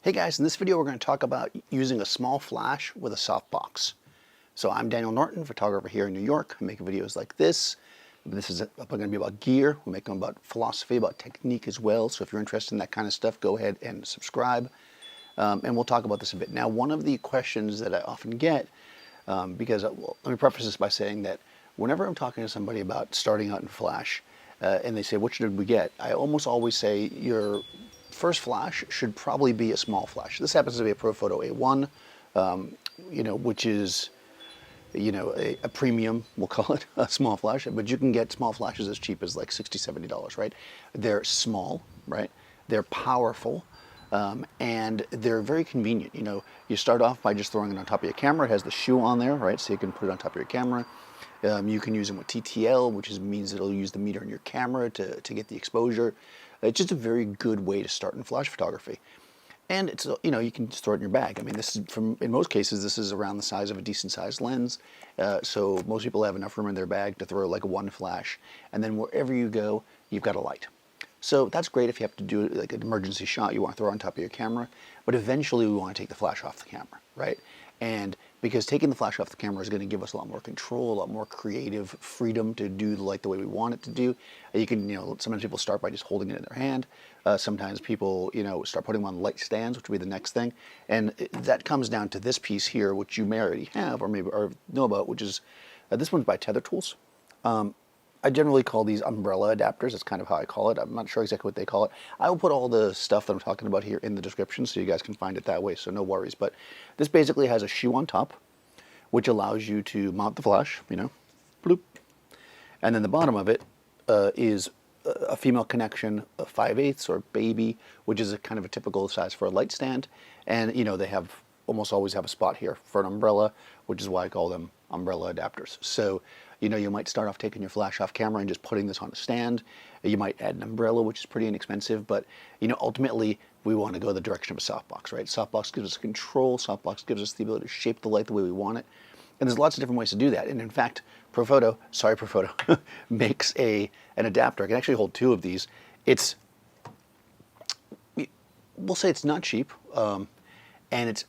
Hey guys, in this video we're going to talk about using a small flash with a softbox. So I'm Daniel Norton, photographer here in New York. I make videos like this. This is going to be about gear. We make them about philosophy, about technique as well. So if you're interested in that kind of stuff, go ahead and subscribe. And we'll talk about this a bit. Now, one of the questions that I often get, let me preface this by saying that whenever I'm talking to somebody about starting out in Flash, and they say, which should we get? I almost always say your first flash should probably be a small flash. This happens to be a Profoto A1, which is, a premium, we'll call it, a small flash, but you can get small flashes as cheap as like $60, $70, right? They're small, right? They're powerful, and they're very convenient. You start off by just throwing it on top of your camera. It has the shoe on there, right? So you can put it on top of your camera. You can use them with TTL, which means it'll use the meter in your camera to get the exposure. It's just a very good way to start in flash photography. And it's, you can store it in your bag. I mean, in most cases, this is around the size of a decent sized lens. So most people have enough room in their bag to throw like one flash. And then wherever you go, you've got a light. So that's great if you have to do like an emergency shot you want to throw on top of your camera. But eventually we want to take the flash off the camera, right? And because taking the flash off the camera is going to give us a lot more control, a lot more creative freedom to do the light the way we want it to do. You can, sometimes people start by just holding it in their hand. Sometimes people, start putting them on light stands, which would be the next thing. And that comes down to this piece here, which you may already have or know about, which is, this one's by Tether Tools. I generally call these umbrella adapters. That's kind of how I call it. I'm not sure exactly what they call it. I will put all the stuff that I'm talking about here in the description so you guys can find it that way, so no worries. But this basically has a shoe on top, which allows you to mount the flash, bloop. And then the bottom of it is a female connection, a 5/8 or baby, which is a kind of a typical size for a light stand. And, they almost always have a spot here for an umbrella, which is why I call them umbrella adapters. So, you might start off taking your flash off camera and just putting this on a stand. You might add an umbrella, which is pretty inexpensive, but ultimately we want to go the direction of a softbox, right? Softbox gives us control. Softbox gives us the ability to shape the light the way we want it. And there's lots of different ways to do that. And in fact, Profoto makes an adapter. I can actually hold two of these. We'll say it's not cheap, and it's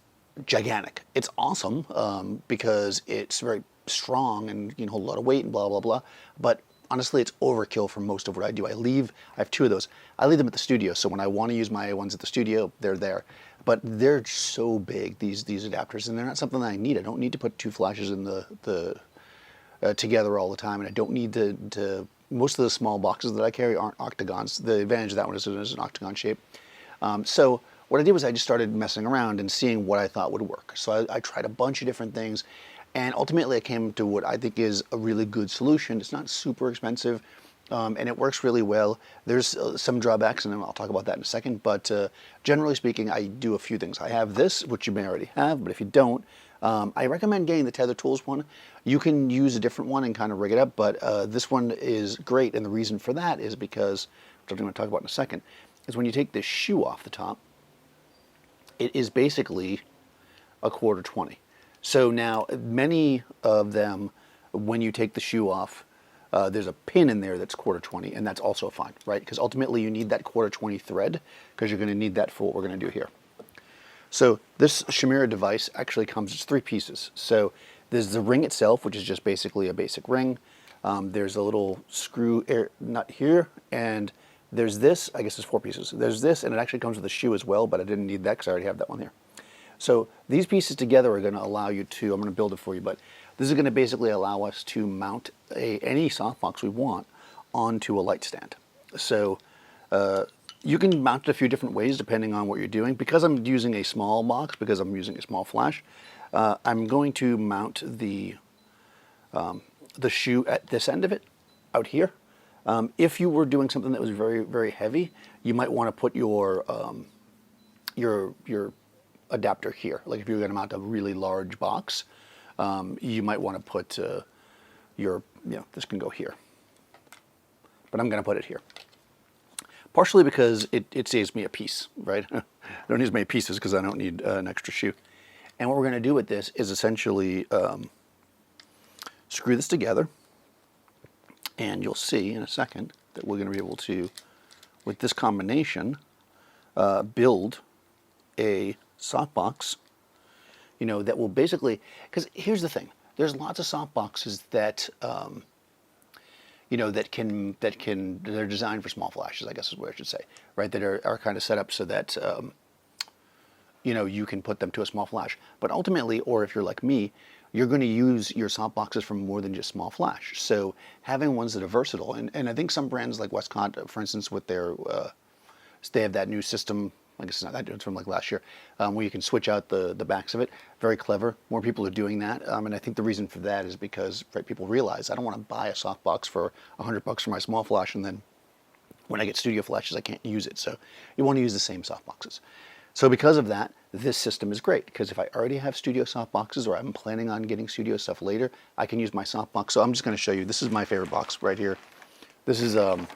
gigantic. It's awesome because it's very strong and you can hold a lot of weight and blah, blah, blah. But honestly, it's overkill for most of what I do. I have two of those. I leave them at the studio. So when I want to use my ones at the studio, they're there. But they're so big, these adapters, and they're not something that I need. I don't need to put two flashes in together all the time. And I don't need to most of the small boxes that I carry aren't octagons. The advantage of that one is it's an octagon shape. So what I did was I just started messing around and seeing what I thought would work. So I tried a bunch of different things, and ultimately I came to what I think is a really good solution. It's not super expensive, and it works really well. There's some drawbacks, and I'll talk about that in a second, but generally speaking, I do a few things. I have this, which you may already have, but if you don't, I recommend getting the Tether Tools one. You can use a different one and kind of rig it up, but this one is great, and the reason for that is because, which I'm going to talk about in a second, is when you take this shoe off the top, it is basically a 1/4-20. So now many of them, when you take the shoe off, there's a pin in there that's 1/4-20, and that's also fine, right? Because ultimately you need that 1/4-20 thread because you're going to need that for what we're going to do here. So this Chimera device actually comes, it's 3 pieces. So there's the ring itself, which is just basically a basic ring. There's a little screw nut here, and there's this, I guess there's 4 pieces. There's this, and it actually comes with a shoe as well, but I didn't need that because I already have that one here. So these pieces together are going to allow you to, I'm going to build it for you, but this is going to basically allow us to mount any softbox we want onto a light stand. So you can mount it a few different ways depending on what you're doing. Because I'm using a small box, because I'm using a small flash, I'm going to mount the shoe at this end of it, out here. If you were doing something that was very, very heavy, you might want to put your adapter here. Like if you're going to mount a really large box, you might want to put this can go here. But I'm going to put it here. Partially because it saves me a piece, right? I don't use many pieces because I don't need an extra shoe. And what we're going to do with this is essentially screw this together. And you'll see in a second that we're going to be able to, with this combination, build a softbox, you know, that will basically, because here's the thing, there's lots of softboxes that, you know, they're designed for small flashes, I guess is what I should say, right? That are kind of set up so that, you know, you can put them to a small flash. But ultimately, or if you're like me, you're going to use your softboxes for more than just small flash. So having ones that are versatile, and I think some brands like Westcott, for instance, with their, they have that new system, I guess it's not that new, it's from like last year, where you can switch out the backs of it. Very clever. More people are doing that. And I think the reason for that is because, right, people realize I don't want to buy a softbox for $100 for my small flash, and then when I get studio flashes, I can't use it. So you want to use the same softboxes. So because of that, this system is great, because if I already have studio softboxes or I'm planning on getting studio stuff later, I can use my softbox. So I'm just going to show you. This is my favorite box right here. This is the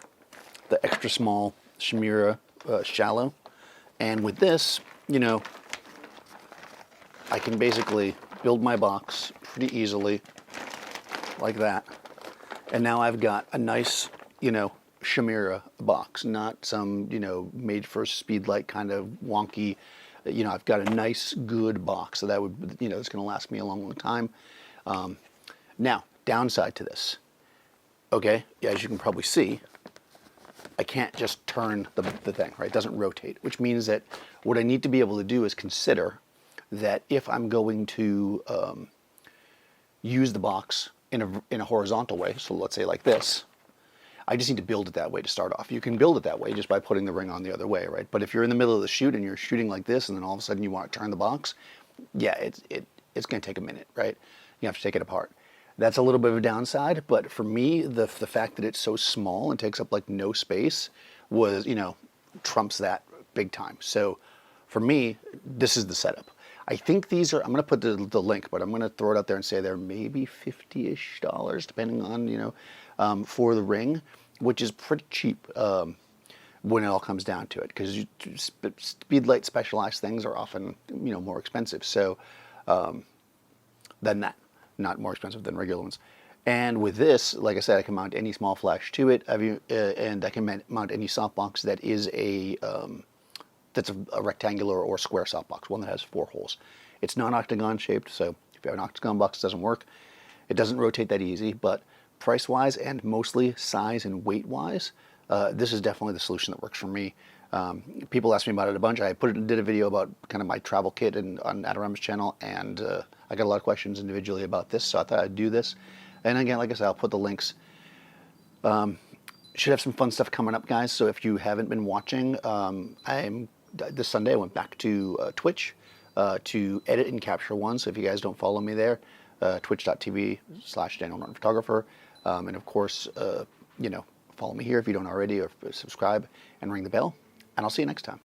extra small Chimera shallow. And with this, you know, I can basically build my box pretty easily like that. And now I've got a nice, you know, Chimera box, not some, you know, made for speedlight kind of wonky, you know, I've got a nice good box, so that would, you know, it's going to last me a long time. Now, downside to this, okay, as you can probably see, I can't just turn the thing, right? It doesn't rotate, which means that what I need to be able to do is consider that if I'm going to use the box in a horizontal way, so let's say like this, I just need to build it that way to start off. You can build it that way just by putting the ring on the other way, right? But if you're in the middle of the shoot and you're shooting like this, and then all of a sudden you want to turn the box, yeah, it's going to take a minute, right? You have to take it apart. That's a little bit of a downside, but for me, the fact that it's so small and takes up like no space was, you know, trumps that big time. So for me, this is the setup. I think these are, I'm going to put the link, but I'm going to throw it out there and say they're maybe $50-ish, depending on, you know, for the ring, which is pretty cheap when it all comes down to it, because speedlight specialized things are often, you know, more expensive. So than that, not more expensive than regular ones. And with this, like I said, I can mount any small flash to it, and I can mount any softbox that is that's a rectangular or square softbox, one that has 4 holes. It's non-octagon shaped, so if you have an octagon box, it doesn't work. It doesn't rotate that easy, but price-wise and mostly size and weight-wise, this is definitely the solution that works for me. People ask me about it a bunch. I did a video about kind of my travel kit on Adorama's channel, and I got a lot of questions individually about this, so I thought I'd do this. And again, like I said, I'll put the links. Should have some fun stuff coming up, guys. So if you haven't been watching, this Sunday I went back to Twitch to edit and capture one. So if you guys don't follow me there, twitch.tv/Daniel Norton Photographer. And of course, you know, follow me here if you don't already, or subscribe and ring the bell. And I'll see you next time.